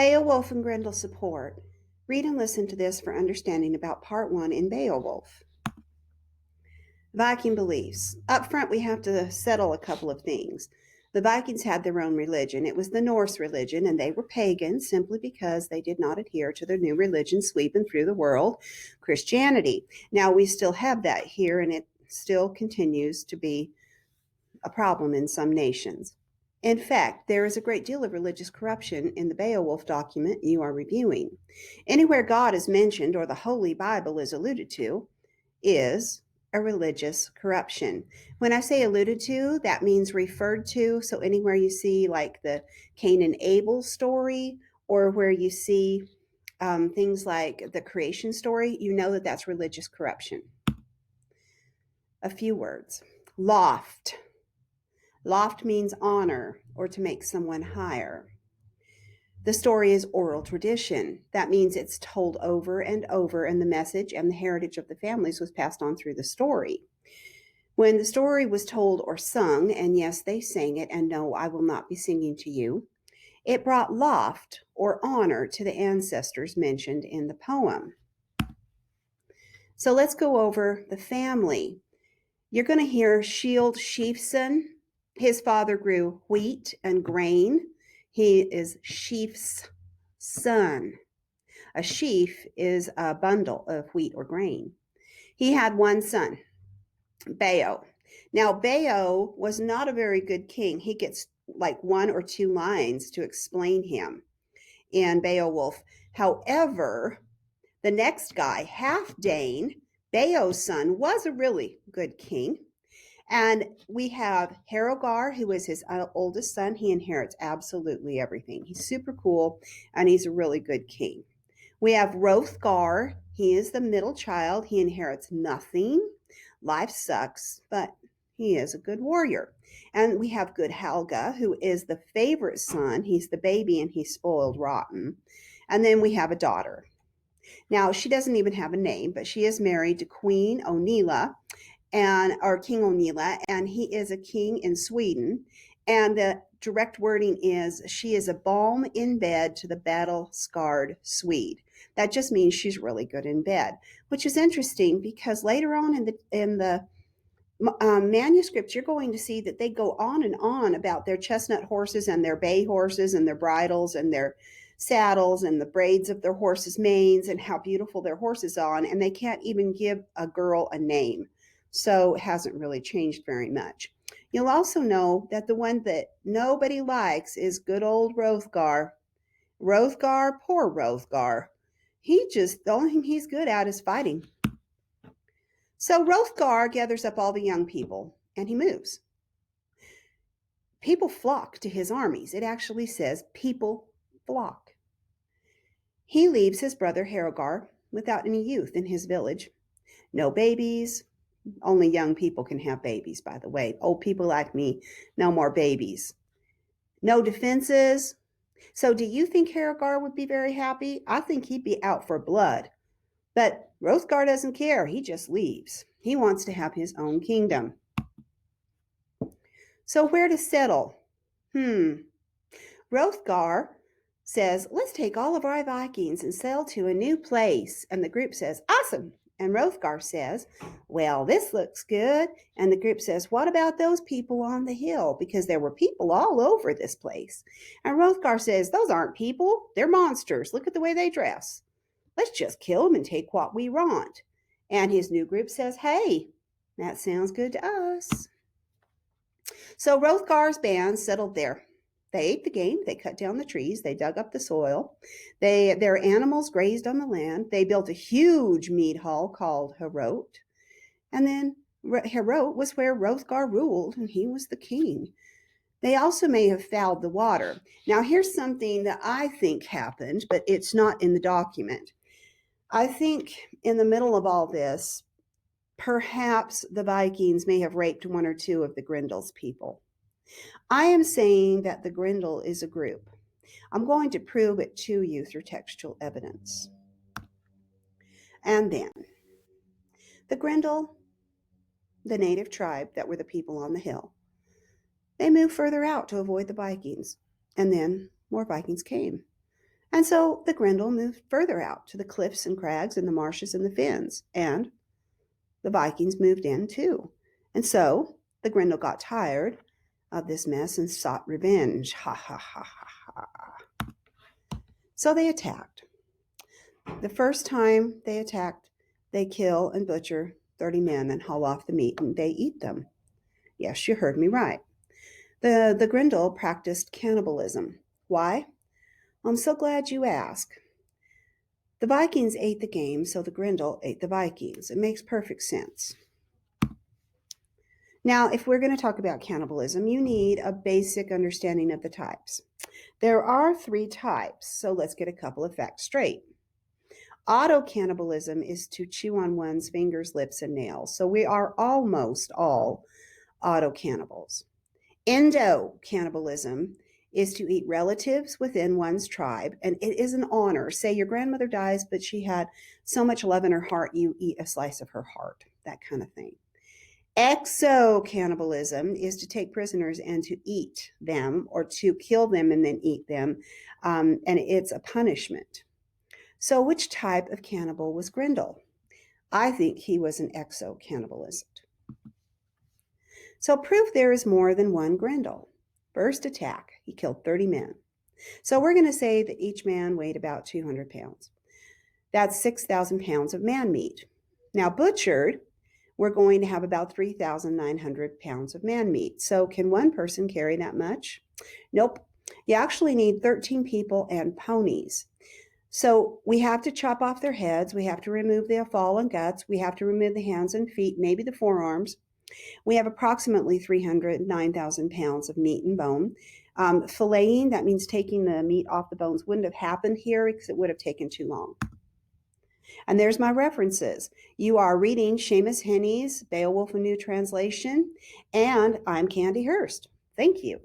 Beowulf and Grendel Support. Read and listen to this for understanding about Part 1 in Beowulf. Viking beliefs. Up front, we have to settle a couple of things. The Vikings had their own religion. It was the Norse religion, and they were pagans simply because they did not adhere to the new religion sweeping through the world, Christianity. Now, we still have that here, and it still continues to be a problem in some nations. In fact, there is a great deal of religious corruption in the Beowulf document you are reviewing. Anywhere God is mentioned or the Holy Bible is alluded to is a religious corruption. When I say alluded to, that means referred to. So anywhere you see like the Cain and Abel story, or where you see things like the creation story, you know that that's religious corruption. A few words. Loft. Loft means honor or to make someone higher. The story is oral tradition. That means it's told over and over, and the message and the heritage of the families was passed on through the story. When the story was told or sung, and yes, they sang it, and no, I will not be singing to you, it brought loft or honor to the ancestors mentioned in the poem. So let's go over the family. You're going to hear Shield Sheafson. His father grew wheat and grain. He is Sheaf's son. A sheaf is a bundle of wheat or grain. He had one son, Bao. Now, Bao was not a very good king. He gets like one or two lines to explain him in Beowulf. However, the next guy, Halfdane, Bao's son, was a really good king. And we have Harogar, who is his oldest son. He inherits absolutely everything. He's super cool, and he's a really good king. We have Hrothgar. He is the middle child. He inherits nothing. Life sucks, but he is a good warrior. And we have good Helga, who is the favorite son. He's the baby, and he's spoiled rotten. And then we have a daughter. Now, she doesn't even have a name, but she is married to Queen Onila, or King Onila, and he is a king in Sweden. And the direct wording is, she is a balm in bed to the battle-scarred Swede. That just means she's really good in bed, which is interesting because later on in the manuscripts, you're going to see that they go on and on about their chestnut horses and their bay horses and their bridles and their saddles and the braids of their horses' manes and how beautiful their horses are, and they can't even give a girl a name. So it hasn't really changed very much. You'll also know that the one that nobody likes is good old Hrothgar. Hrothgar, poor Hrothgar. The only thing he's good at is fighting. So Hrothgar gathers up all the young people and he moves. People flock to his armies. It actually says people flock. He leaves his brother Harogar without any youth in his village. No babies. Only young people can have babies, by the way. Old people like me, no more babies. No defenses. So do you think Harogar would be very happy? I think he'd be out for blood. But Hrothgar doesn't care. He just leaves. He wants to have his own kingdom. So where to settle? Hrothgar says, let's take all of our Vikings and sail to a new place. And the group says, awesome. And Hrothgar says, well, this looks good. And the group says, what about those people on the hill? Because there were people all over this place. And Hrothgar says, those aren't people. They're monsters. Look at the way they dress. Let's just kill them and take what we want. And his new group says, hey, that sounds good to us. So Hrothgar's band settled there. They ate the game. They cut down the trees. They dug up the soil. Their animals grazed on the land. They built a huge mead hall called Heorot. And then Heorot was where Hrothgar ruled, and he was the king. They also may have fouled the water. Now, here's something that I think happened, but it's not in the document. I think in the middle of all this, perhaps the Vikings may have raped one or two of the Grendel's people. I am saying that the Grendel is a group. I'm going to prove it to you through textual evidence. And then, the Grendel, the native tribe that were the people on the hill, they moved further out to avoid the Vikings. And then more Vikings came. And so the Grendel moved further out to the cliffs and crags and the marshes and the fens, and the Vikings moved in too. And so the Grendel got tired of this mess and sought revenge. Ha ha ha ha ha. So they attacked. The first time they attacked, they kill and butcher 30 men and haul off the meat, and they eat them. Yes, you heard me right. The Grendel practiced cannibalism. Why? I'm so glad you asked. The Vikings ate the game, so the Grendel ate the Vikings. It makes perfect sense. Now, if we're going to talk about cannibalism, you need a basic understanding of the types. There are 3 types, so let's get a couple of facts straight. Auto-cannibalism is to chew on one's fingers, lips, and nails, so we are almost all auto-cannibals. Endo-cannibalism is to eat relatives within one's tribe, and it is an honor. Say your grandmother dies, but she had so much love in her heart, you eat a slice of her heart, that kind of thing. Exo-cannibalism is to take prisoners and to eat them, or to kill them and then eat them, and it's a punishment. So which type of cannibal was Grendel? I think he was an exo-cannibalist. So proof there is more than one Grendel. First attack, he killed 30 men. So we're going to say that each man weighed about 200 pounds. That's 6,000 pounds of man meat. Now butchered, we're going to have about 3,900 pounds of man meat. So can one person carry that much? Nope. You actually need 13 people and ponies. So we have to chop off their heads. We have to remove their fallen guts. We have to remove the hands and feet, maybe the forearms. We have approximately 309,000 pounds of meat and bone. Filleting, that means taking the meat off the bones, wouldn't have happened here because it would have taken too long. And there's my references. You are reading Seamus Henney's Beowulf, a New Translation, and I'm Candy Hurst. Thank you.